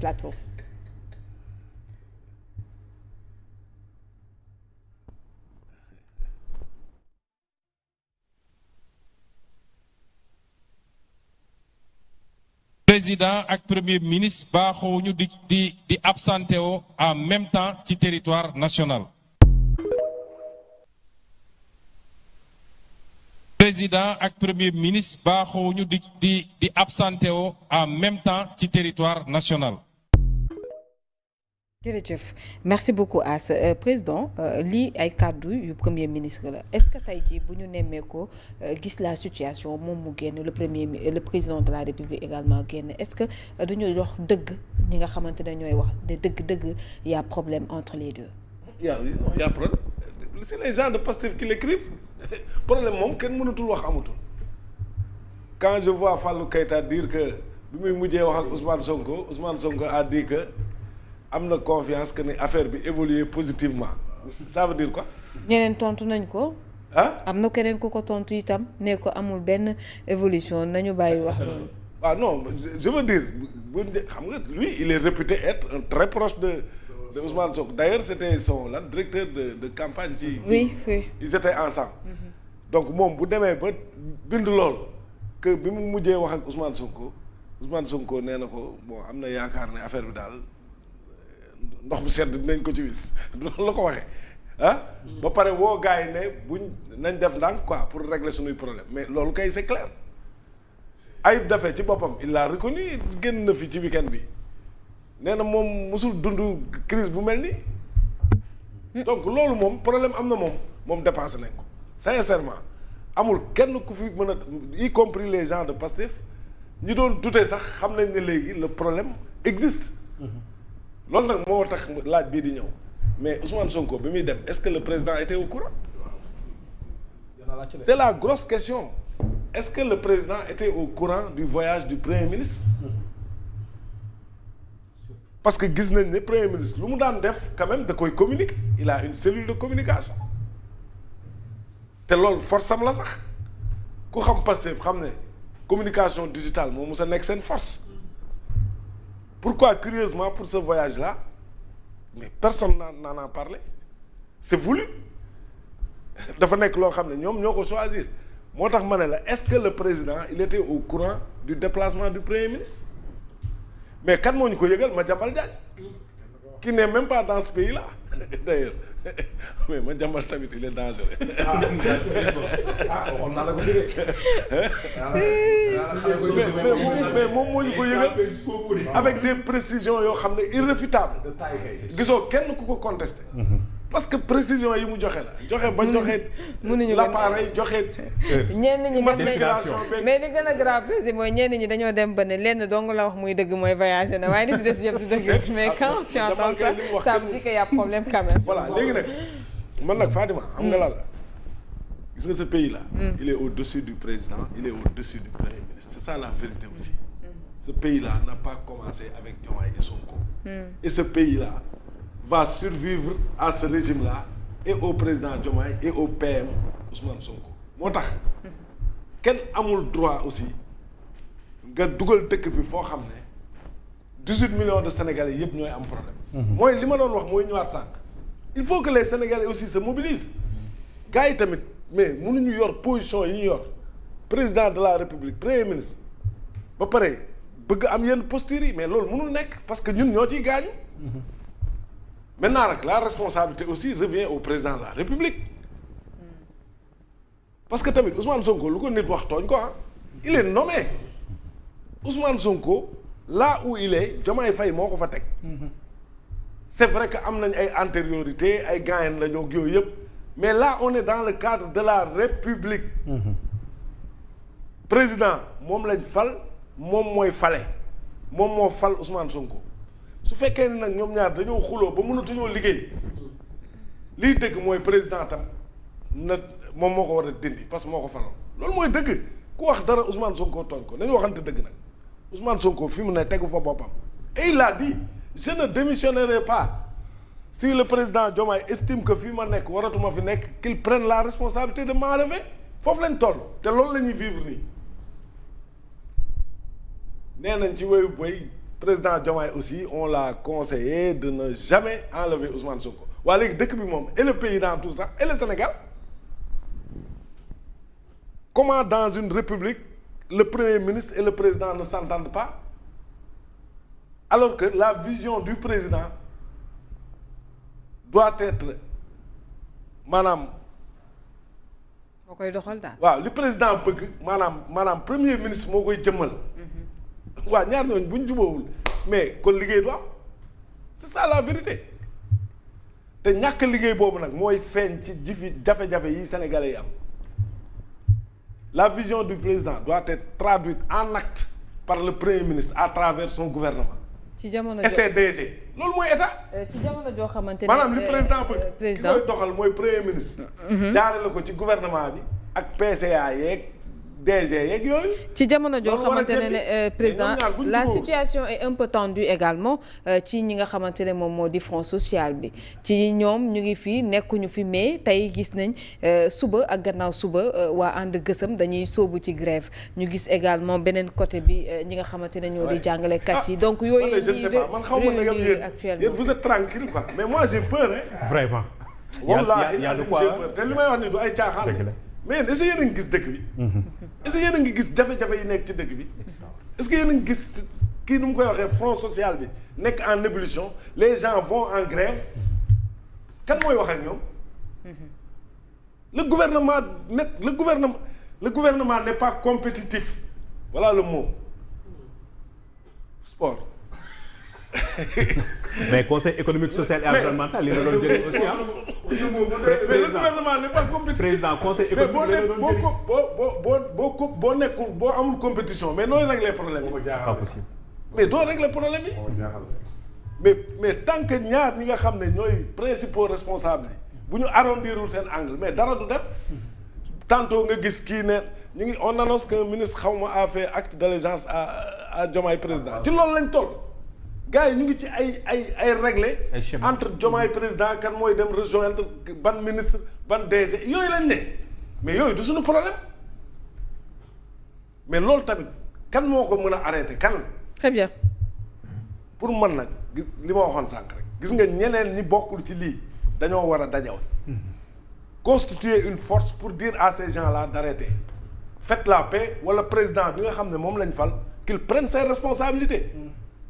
plateau. Président ak premier ministre baaxoo ñu di absenté woo en même temps ci territoire national. Président ak premier ministre baaxoo ñu di absenté woo en même temps ci territoire national. jërëjëf merci beaucoup As président lii ay kàddu yu premier ministre la est-ce que tey jii bu ñu nemmee ko gis la situation moom mu génn le président de la République également génn est-ce que duñu wax dëgg ñi nga xamante ne ñooy wax de dëgg y a problème entre les deux. y a problème c'est les gens de Pastef qui l'écrivent problème moom kenn mënatul wax amatul quand je vois Fallou Keita dire que bi muy mujjee wax ak Ousmane Sonko a dit que am na confiance que ni affaire bi évoluer positivement ça veut dire quoi. ñeneen tontu nañ ko. ah am na keneen ku ko tontu itam ne ko amul benn évolution nañu bàyyi wax loolu. waaw non je veux dire xam nga lui il est réputé être un très proche de Ousmane Sonko d'ailleurs c'était son directeur de campagne ci. oui. ils étaient ensemble. donc moom bu demee ba bind loolu que bi mu mujjee wax ak Ousmane Sonko nee na ko bon am na yaakaar ne affaire bi daal. ndox bu sedd dinañ ko ci wis loolu la ko waxee ba pare woo gars yi ne buñ nañ def ndànk quoi pour régler suñuy problème mais loolu kay c'est clair Ayib Daffé ci boppam il l'a reconnu génn na fi ci week-end bi nee na moom musul dund crise bu mel nii donc loolu moom problème am na moom dépassé nañ ko sincèrement amul kenn ku fi mën a y compris les gens de Pastef ñi doon douter sax xam nañ ne léegi le problème existe loolu nag moo tax laaj bii di ñëw mais Ousmane Sonko bi muy dem est-ce que le président était au courant c'est la grosse question est-ce que le président était au courant du voyage du premier ministre parce que gis nañ ne premier ministre lu mu daan def quand même da koy communiquer il a une cellule de communication te loolu force am la sax ku xam Pastef xam ne communication digitale moo mus a nekk seen force pourquoi curieusement pour ce voyage-là mais personne n'en a parlé c'est voulu dafa nekk loo xam ne ñoom ñoo ko choisir moo tax ma ne la est-ce que le président il était au courant du déplacement du premier ministre mais kan moo ñu ko yëgal Madiambal Diagne qui n'est même pas dans ce pays-là d'ailleurs mais Madiambal tamit il est dangereux. waxoon naa la ko mais moom moo ñu ko yëgal avec des précisions yoo xam ne irréfutables gisoo kenn ku ko contesté parce que précision yi mu joxe mënuñu l'appareil joxe ñenn ñi mais li gën a grave précis mooy ñenn ñi dañoo dem ba ne lenn dong la wax muy dëgg mooy voyagé na waaye li si des yëpp di dëgg mais quand tu entends ça ça veut dire qu'il y a problème quand même. voilà léegi nag man nag Fatima xam nga lan la gis nga ce pays là il est au-dessus du président il est au-dessus du premier ministre c'est ça la vérité aussi ce pays là n'a pas commencé avec Diomaye et Sonko et ce pays là va survivre à ce régime là et au président Diomaye et au PM Ousmane Sonko moo tax kenn amul droit aussi nga dugal dëkk bi foo xam ne 18 millions de Sénégalais yëpp ñooy am problème mooy li ma doon wax mooy ñëwaat sànq il faut que les Sénégalais aussi se mobilisent gars yi tamit mais mënuñu yor position yi ñu yor président de la République premier ministre ba pare bëgg am yenn postures yi mais loolu mënul nekk parce que ñun ñoo ciy gaañu maintenant nag la responsabilité aussi revient au président de la République parce que tamit Ousmane Sonko lu ko nit wax tooñ ko il est nommé Ousmane Sonko là où il est Diomaye Faye moo ko fa teg c'est vrai que am nañ ay antériorité ay gaayen la ñoo yooyu yëpp mais là on est dans le cadre de la République président moom lañ fal moom mooy fale moom moo fal Ousmane Sonko su fekkee ni nag ñoom ñaar dañoo xuloo ba mënatuñoo liggéey liy dëgg mooy président tam na moom moo ko war a dindi parce que moo ko faloon loolu mooy dëgg ku wax dara Ousmane Sonko tooñ ko nañu waxante dëgg nag Ousmane Sonko fi mu ne tegu fa boppam et il a dit je ne démissionnerai pas si le président Diomaye estime que fii ma nekk waratuma fi nekk qu'il prenne la responsabilité de m'enlever foofu lañ toll te loolu la ñuy vivre nii nee nañ ci wéyu boy président Diomaye aussi on l'a conseillé de ne jamais enlever Ousmane Sonko waa léegi dëkk bi moom et le pays dans tout ça et le Sénégal comment dans une république le premier ministre et le président ne s'entendent pas alors que la vision du président doit être maanaam. moo koy doxal daal. waaw li président bëgg maanaam premier ministre moo koy jëmmal. waaw ñaar ñooñu bu ñu jubóowul mais kon liggéey du am c'est ça la vérité te ñàkk liggéey boobu nag mooy feeñ ci jafe-jafe yi sénégalais yi am la vision du président doit être traduite en acte par le premier ministre à travers son gouvernement. ci jamono et ses DG loolu mooy état. ci jamono joo xamante ne maanaam li président bëgg président ki koy doxal mooy premier ministre. jaare la ko ci gouvernement bi ak PCA yeeg DG yeeg yooyu. ci jamono joo xamante ne président la situation est un peu tendue également ci ñi nga xamante ne moom moo di front social bi ci ñoom ñu ngi fi nekkuñu fi mais tey gis nañ suba ak gannaaw suba waa ànd gësëm dañuy sóobu ci grève ñu gis également beneen côté bi ñi nga xamante ne ñoo di jàngalekat yi donc yooyu je ne sais pas man xaw ma nag yéen vous êtes tranquille quoi mais moi j'ai peur hein. Vraiment. wallaahi y a de quoi te li may wax ni du ay caaxaan. mais est-ce que yéen a ngi gis dëkk bi. est-ce que yéen a ngi gis jafe-jafe yi nekk ci dëkk bi. est-ce que yéen a ngi gis kii nu mu koy waxee front social bi nekk en ébullition les gens vont en grève kan mooy wax ak ñoom. le gouvernement n'est pas compétitif voilà le mot sport. mais conseil économique social et environnemental li la doon jëriñ aussi ah. mais le gouvernement n'est pas compétitif. président conseil économique la doon jëriñ boo nekkul boo amul compétition mais nooy régler problème yi. pas possible. mais doo régler problème yi. mais tant que ñaar ñi nga xam ne ñooy principaux responsables yi bu ñu arrondirul seen angle mais dara du def tantôt nga gis kii ne ñu ngi on annonce qu'un ministre xaw ma a fait acte d'allégeance à Diomaye président ci loolu lañ toll. gars yi ñu ngi ci ay réglé entre Diomaye président kan mooy dem rejoindre ban ministre ban DG yooyu lañ ne mais yooyu du suñu problème mais loolu tamit kan moo ko mën a arrêté kan. très bien. pour man nag li ma waxoon sànq rek gis nga ñeneen ñi bokkul ci lii dañoo war a dajaw constituer une force pour dire à ces gens-là d'arrêter faites la paix wala président bi nga xam ne moom lañ fal qu'il prenne ses responsabilités.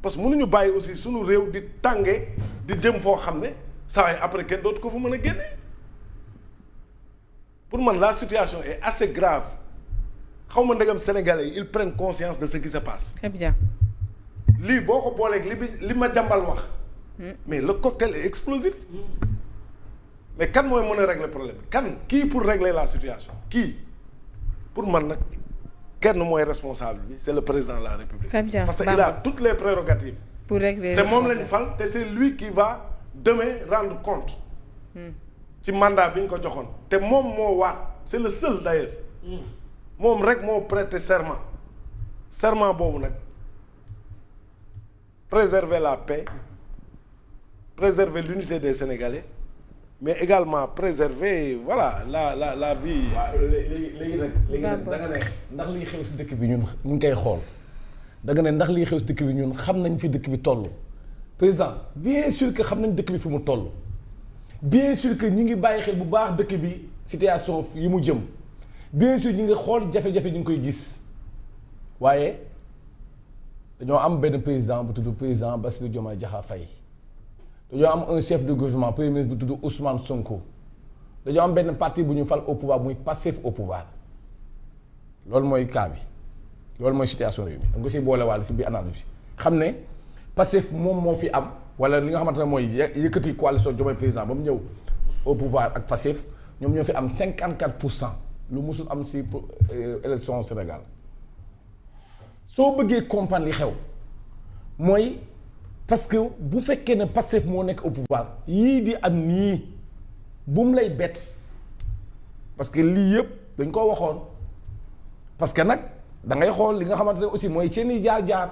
parce que mënuñu bàyyi aussi suñu réew di tànge di jëm foo xam ne saa yi après kenn dootu ko fa mën a génne pour man la situation est assez grave xaw ma ndegam sénégalais yi ils prennent conscience de ce qui se passe. très bien. lii boo ko booleeg li ma jàmbal wax. mais le cocktail est explosif. mais kan mooy mën a régler problème kan kii pour régler la situation kii pour man nag. kenn mooy responsable bi c'est le président de la République. Très bien. Parce qu'il a toutes les prérogatives. pour régler te moom lañu fal te c'est lui qui va demain rendre compte. ci mandat bi ñu ko joxoon. te moom moo waat c'est le seul d'ailleurs. moom rek moo prêter serment. serment boobu nag préserver la paix préserver l'unité des Sénégalais mais également préserver voilà la vie. waaw léegi nag da nga ne ndax liy xew si dëkk bi ñun ñu ngi koy xool da nga ne ndax liy xew si dëkk bi ñun xam nañ fi dëkk bi toll président bien sûr que xam nañ dëkk bi fi mu toll bien sûr que ñi ngi bàyyi xel bu baax dëkk bi situation yi mu jëm bien sûr ñi ngi xool jafe-jafe ñu ngi koy gis waaye dañoo am benn président bu tudd président Bassirou Diomaye Diakhar Faye dañoo am un chef de gouvernement premier ministre bu tudd Ousmane Sonko dañoo am benn parti bu ñu fal au pouvoir muy Pastef au pouvoir loolu mooy cas bi loolu mooy situation réew mi da nga ko siy boolewaale si biir analyse bi xam ne Pastef moom moo fi am wala li nga xamante ne mooy yëkkati coalition Diomaye président ba mu ñëw au pouvoir ak Pastef ñoom ñoo fi am 54% lu musul am si élection Sénégal soo bëggee comprendre li xew mooy. parce que bu fekkee ne Pastef moo nekk au pouvoir yii di am nii bu mu lay bett parce que lii yëpp dañ koo waxoon parce que nag da ngay xool li nga xamante ne aussi mooy seeni jaar-jaar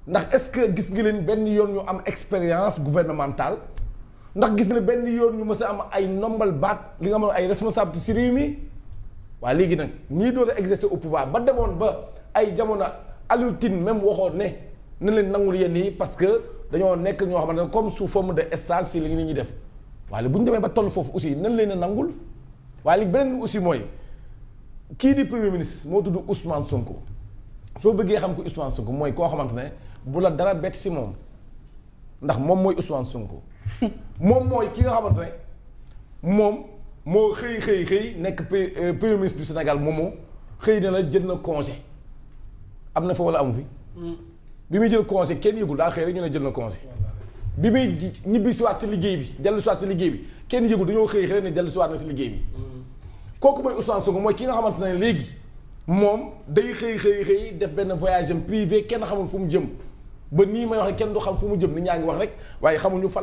ndax est-ce que gis nga leen benn yoon ñu am expérience gouvernementale ndax gis nga benn yoon ñu mës a am ay nombal baat li nga xam ne ay responsabilité ci réew mi waaye léegi nag ñii doon a exercer au pouvoir ba demoon ba ay jamono Aliou Tine même waxoon ne nañ leen nangul yenn yi parce que dañoo nekk ñoo xamante ne comme sous forme de stage si li nit ñi def waaye bu ñu demee ba toll foofu aussi nañ leen a nangul waaye li beneen aussi mooy kii di premier ministre moo tudd Ousmane Sonko soo bëggee xam ko Ousmane Sonko mooy koo xamante ne bu la dara bett si moom ndax moom mooy Ousmane Sonko moom mooy ki nga xamante ne moom moo xëy nekk premier ministre du Sénégal moomu xëy na la jël na congé am na fa wala amu fi. bi muy jël congé kenn yëgul daa xëy rek ñu ne jël na congé. bi muy ñibbi siwaat si liggéey bi dellu siwaat si liggéey bi kenn yëgul dañoo xëy ne dellu siwaat na si liggéey bi. kooku mooy Ousmane Sonko mooy ki nga xamante ne léegi moom day xëy def benn voyage privé kenn xamul fu mu jëm ba nii may waxee kenn du xam fu mu jëm nit ñaa ngi wax rek waaye xamuñu fan.